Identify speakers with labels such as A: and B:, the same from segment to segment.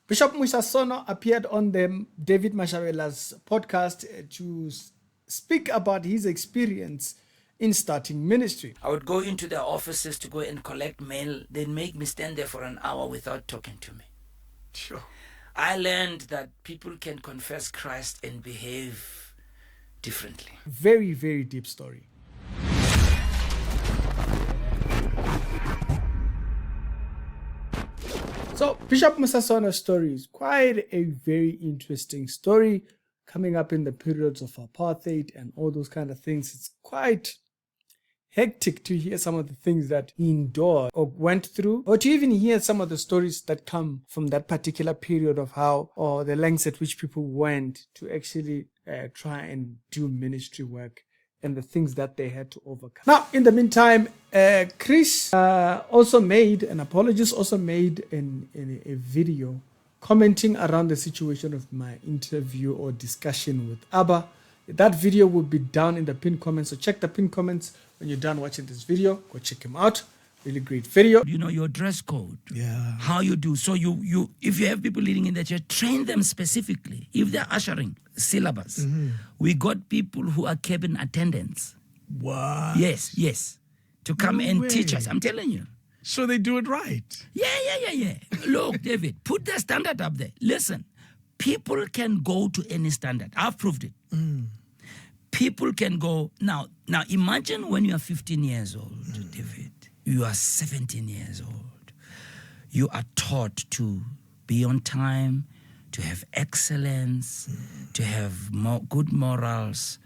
A: Bishop Musa Sono appeared on the David Mashabela's podcast to speak about his experience in starting ministry.
B: I would go into their offices to go and collect mail. They'd make me stand there for an hour without talking to me.
A: Sure.
B: I learned that people can confess Christ and behave differently.
A: Very, very deep story. So Bishop Musa Sono's story is quite a very interesting story, coming up in the periods of apartheid and all those kind of things. It's quite hectic to hear some of the things that he endured or went through, or to even hear some of the stories that come from that particular period of how, or the lengths at which people went to actually try and do ministry work and the things that they had to overcome. Now, in the meantime, Chris also made, an apologist also made in a video commenting around the situation of my interview or discussion with Abba. That video will be down in the pinned comments, so check the pinned comments when you're done watching this video. Go check him out. Really great video.
B: You know, your dress code.
C: Yeah.
B: How you do. So you if you have people leading in the church, train them specifically. If they're ushering, syllabus. We got people who are cabin attendants.
C: What?
B: Yes. To come
C: No
B: and
C: way.
B: teach us. I'm telling you.
C: So they do it right.
B: Yeah. Look, David, put the standard up there. Listen, people can go to any standard. I've proved it. People can go. Now imagine when you are 15 years old, David. You are 17 years old. You are taught to be on time, to have excellence, to have good morals.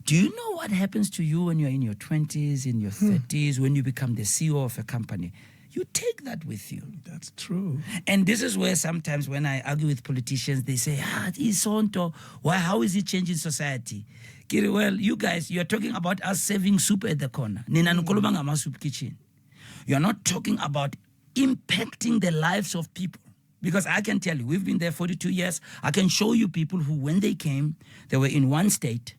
B: Do you know what happens to you when you're in your 20s, in your 30s, when you become the CEO of a company? You take that with you.
C: That's true.
B: And this is where sometimes when I argue with politicians, they say, Isonto, how is it changing society? Kiri, well, you guys, you're talking about us serving soup at the corner. Nina nukolobanga ngama soup kitchen. You're not talking about impacting the lives of people. Because I can tell you, we've been there 42 years. I can show you people who, when they came, they were in one state.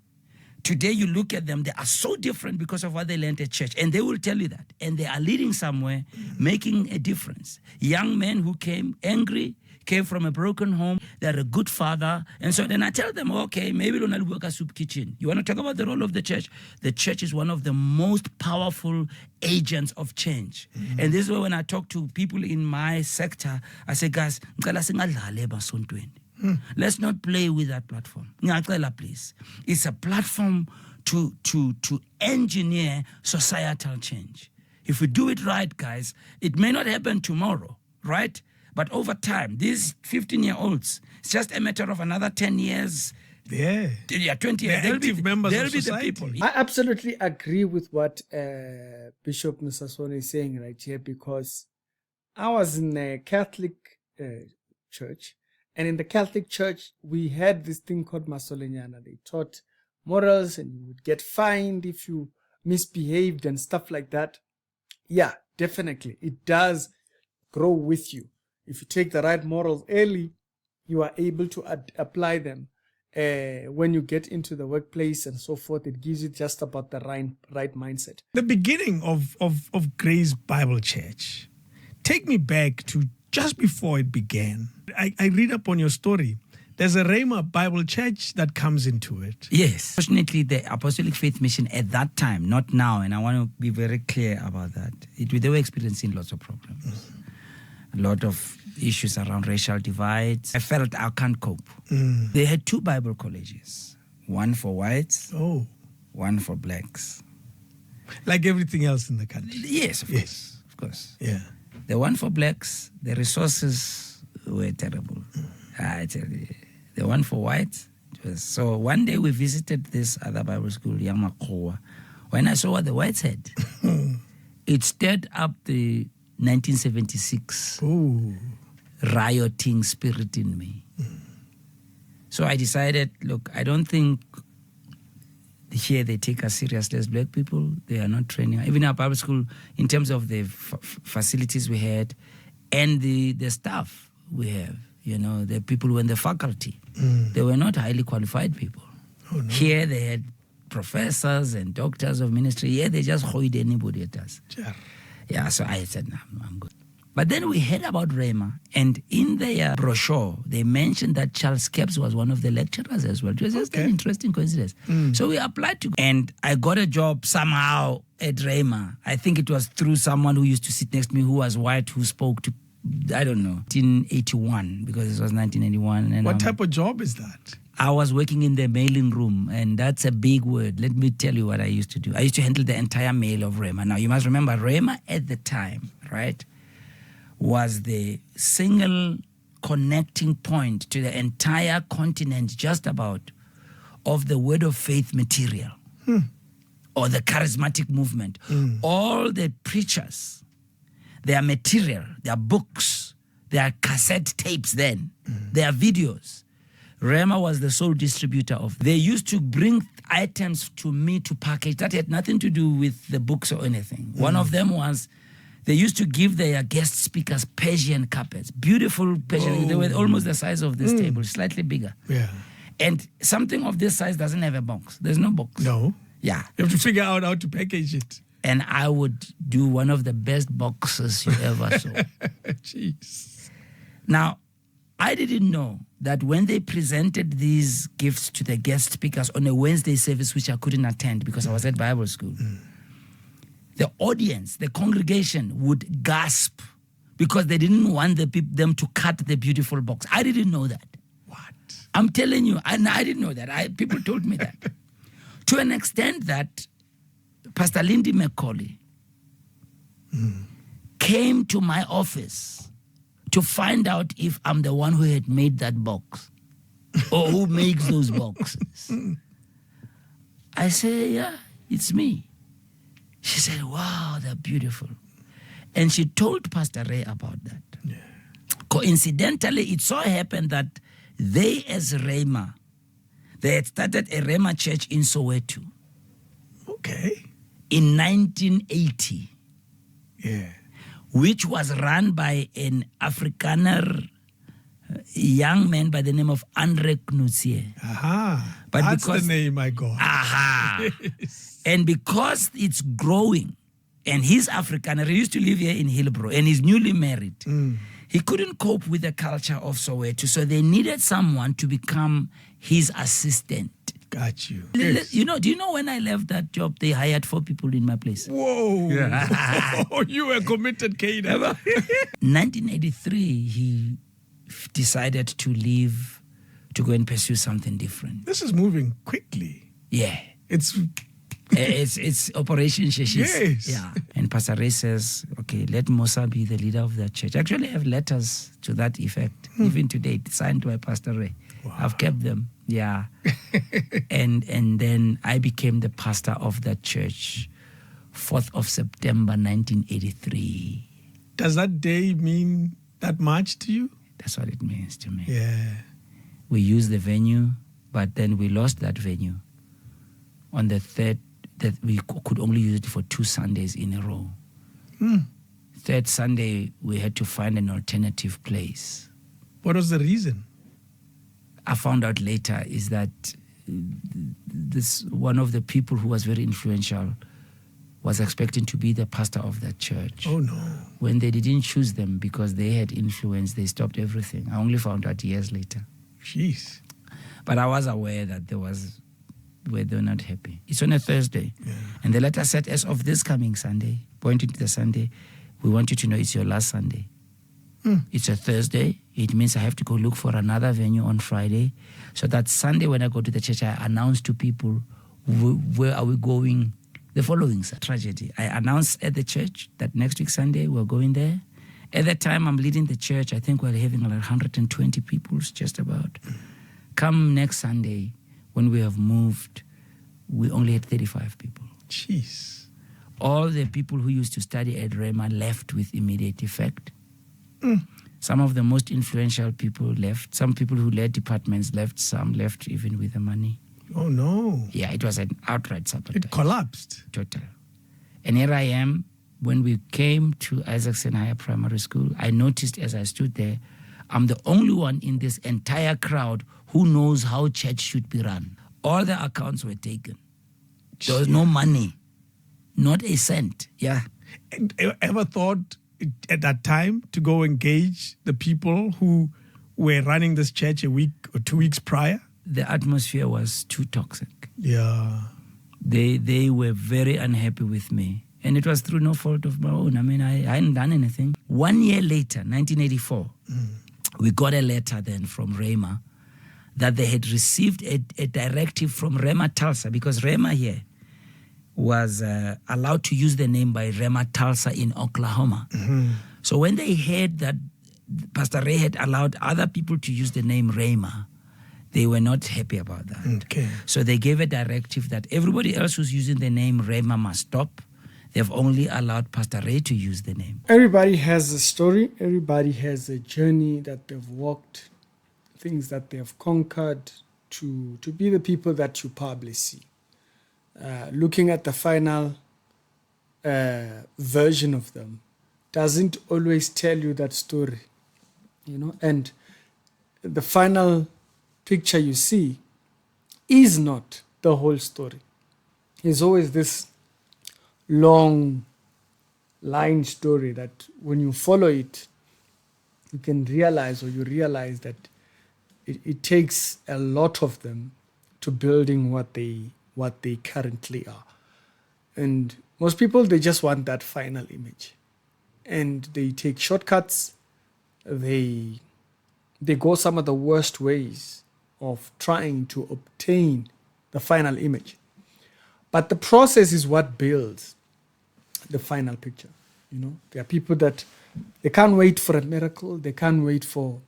B: Today, you look at them, they are so different because of what they learned at church. And they will tell you that. And they are leading somewhere, making a difference. Young men who came angry, came from a broken home, they're a good father. And so then I tell them, okay, maybe don't work a soup kitchen. You want to talk about the role of the church? The church is one of the most powerful agents of change. And this is why when I talk to people in my sector, I say, guys, let's not play with that platform. Please. It's a platform to engineer societal change. If we do it right, guys, it may not happen tomorrow, right? But over time, these 15-year-olds, it's just a matter of another 10 years.
C: Yeah.
B: 20 years.
C: They're active members of
B: the
C: society.
B: people.
A: I absolutely agree with what Bishop Musa Sono is saying right here, because I was in a Catholic church, and in the Catholic church, we had this thing called Masolenyana. They taught morals, and you would get fined if you misbehaved and stuff like that. Yeah, definitely. It does grow with you. If you take the right morals early, you are able to apply them when you get into the workplace and so forth. It gives you just about the right mindset.
C: The beginning of Grace Bible Church. Take me back to just before it began. I read up on your story. There's a Rhema Bible Church that comes into it.
B: Yes. Fortunately, the Apostolic Faith Mission at that time, not now, and I want to be very clear about that, they were experiencing lots of problems. A lot of issues around racial divides. I felt I can't cope. They had 2 Bible colleges, one for whites, one for blacks.
C: Like everything else in the country.
B: Yes, of course.
C: Yeah.
B: The one for blacks, the resources were terrible. I tell you. The one for whites, so one day we visited this other Bible school, Yamakoa. When I saw what the whites had, it stirred up the 1976 rioting spirit in me. So I decided, look, I don't think here they take us seriously as black people. They are not training. Even our Bible school, in terms of the facilities we had and the staff we have, the people who were in the faculty, they were not highly qualified people.
C: Oh, no.
B: Here they had professors and doctors of ministry. Here they just hoid anybody at us.
C: Sure.
B: Yeah, so I said, no, I'm good. But then we heard about Rhema, and in their brochure, they mentioned that Charles Capps was one of the lecturers as well. It was just an interesting coincidence. So we applied to, and I got a job somehow at Rhema. I think it was through someone who used to sit next to me who was white, who spoke to, I don't know, 1981, because it was 1981. And
C: What type of job is that?
B: I was working in the mailing room, and that's a big word. Let me tell you what I used to do. I used to handle the entire mail of Rhema. Now, you must remember, Rhema at the time, right, was the single connecting point to the entire continent, just about, of the word of faith material or the charismatic movement. All the preachers, their material, their books, their cassette tapes then, their videos. Rhema was the sole distributor of. They used to bring items to me to package that had nothing to do with the books or anything. One of them was, they used to give their guest speakers Persian carpets, beautiful Persian. They were almost the size of this table, slightly bigger.
C: Yeah.
B: And something of this size doesn't have a box. There's no box.
C: No.
B: Yeah.
C: You have to figure out how to package it.
B: And I would do one of the best boxes you ever saw.
C: Jeez.
B: Now, I didn't know that when they presented these gifts to the guest speakers on a Wednesday service, which I couldn't attend because I was at Bible school, the audience, the congregation would gasp because they didn't want them to cut the beautiful box. I didn't know that.
C: What?
B: I'm telling you, I didn't know that. People told me that. To an extent that Pastor Lindy McCauley came to my office to find out if I'm the one who had made that box or who makes those boxes. I say, yeah, it's me. She said, wow, they're beautiful. And she told Pastor Ray about that.
C: Yeah.
B: Coincidentally, it so happened that they, as Rhema, they had started a Rhema church in Soweto
C: Okay.
B: in 1980.
C: Yeah.
B: Which was run by an Afrikaner young man by the name of Andre Knutsie.
C: Aha.
B: But
C: That's
B: because-
C: the name I got.
B: Aha.
C: Yes.
B: And because it's growing, and he's Afrikaner, he used to live here in Hillbrow, and he's newly married. He couldn't cope with the culture of Soweto, so they needed someone to become his assistant.
C: Got you.
B: Do
C: Yes.
B: you know when I left that job, they hired 4 people in my place?
C: Whoa. Oh, you were committed, Caden.
B: 1983, he decided to leave to go and pursue something different.
C: This is moving quickly.
B: Yeah. It's Operation Sheshis.
C: Yes.
B: Yeah. And Pastor Ray says, okay, let Musa be the leader of that church. Actually, I have letters to that effect, even today, signed by Pastor Ray.
C: Wow.
B: I've kept them. Yeah. and then I became the pastor of that church, 4th of September, 1983.
C: Does that day mean that much to you?
B: That's what it means to me.
C: Yeah.
B: We used the venue, but then we lost that venue. On the 3rd, that we could only use it for 2 Sundays in a row. 3rd Sunday, we had to find an alternative place.
C: What was the reason?
B: I found out later is that this one of the people who was very influential was expecting to be the pastor of that church.
C: Oh, no.
B: When they didn't choose them because they had influence, they stopped everything. I only found out years later.
C: Jeez.
B: But I was aware that they were not happy. It's on a Thursday. Yeah. And the letter said, as of this coming Sunday, pointing to the Sunday, we want you to know it's your last Sunday. It's a Thursday. It means I have to go look for another venue on Friday. So that Sunday when I go to the church, I announce to people, where are we going the following tragedy. I announced at the church that next week Sunday we're going there. At that time I'm leading the church. I think we're having like 120 people, just about. Come next Sunday, when we have moved, we only had 35 people.
C: Jeez.
B: All the people who used to study at Rhema left with immediate effect. Some of the most influential people left. Some people who led departments left. Some left even with the money.
C: Oh, no.
B: Yeah, it was an outright sabotage.
C: It collapsed.
B: Total. And here I am. When we came to Isaacson Higher Primary School, I noticed as I stood there, I'm the only one in this entire crowd who knows how church should be run. All the accounts were taken. There was no money. Not a cent. Yeah.
C: And ever thought at that time to go engage the people who were running this church a week or 2 weeks prior?
B: The atmosphere was too toxic.
C: Yeah.
B: They were very unhappy with me. And it was through no fault of my own. I mean, I hadn't done anything. 1 year later, 1984, we got a letter then from Rhema that they had received a directive from Rhema Tulsa, because Rhema here was allowed to use the name by Rhema Tulsa in Oklahoma. So when they heard that Pastor Ray had allowed other people to use the name Rhema, they were not happy about that.
C: Okay.
B: So they gave a directive that everybody else who's using the name Rhema must stop. They've only allowed Pastor Ray to use the name.
A: Everybody has a story. Everybody has a journey that they've walked, things that they have conquered to be the people that you probably see. Looking at the final version of them doesn't always tell you that story, and the final picture you see is not the whole story. It's always this long line story that when you follow it, you can realize that it takes a lot of them to building what they currently are. And most people, they just want that final image. And they take shortcuts. They go some of the worst ways of trying to obtain the final image. But the process is what builds the final picture. There are people that they can't wait for a miracle. They can't wait for...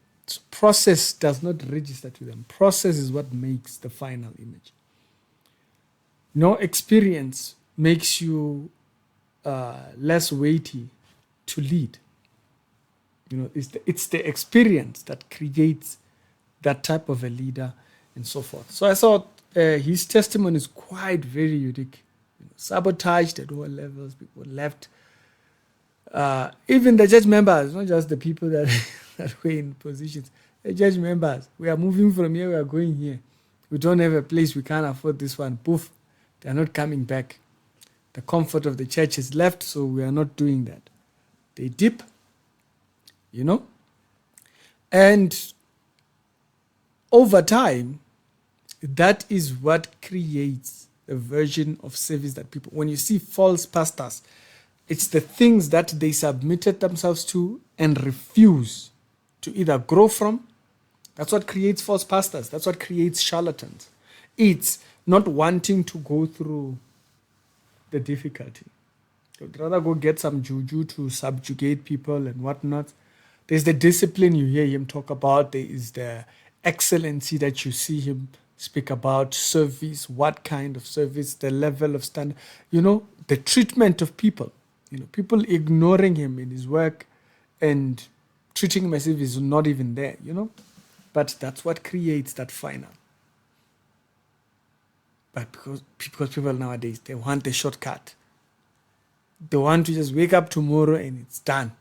A: Process does not register to them. Process is what makes the final image. No experience makes you less weighty to lead. It's the experience that creates that type of a leader and so forth. So I thought his testimony is quite very unique. Sabotaged at all levels, people left. Even the church members, not just the people that were in positions. The church members, we are moving from here, we are going here. We don't have a place, we can't afford this one. Poof, they are not coming back. The comfort of the church is left, so we are not doing that. They dip, and over time, that is what creates a version of service that people, when you see false pastors, it's the things that they submitted themselves to and refuse to either grow from. That's what creates false pastors. That's what creates charlatans. It's not wanting to go through the difficulty. They'd rather go get some juju to subjugate people and whatnot. There's the discipline you hear him talk about. There is the excellency that you see him speak about, service, what kind of service, the level of standard, the treatment of people, people ignoring him in his work and treating him as if he's not even there, But that's what creates that final. But because people nowadays, they want the shortcut. They want to just wake up tomorrow and it's done.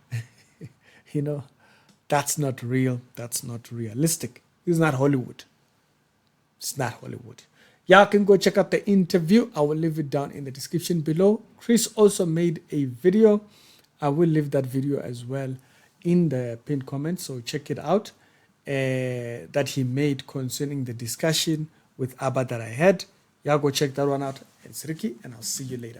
A: That's not real. That's not realistic. It's not Hollywood. It's not Hollywood. Y'all can go check out the interview. I will leave it down in the description below. Chris also made a video. I will leave that video as well in the pinned comment. So check it out. That he made concerning the discussion with Abba that I had. Y'all go check that one out. It's Ricky, and I'll see you later.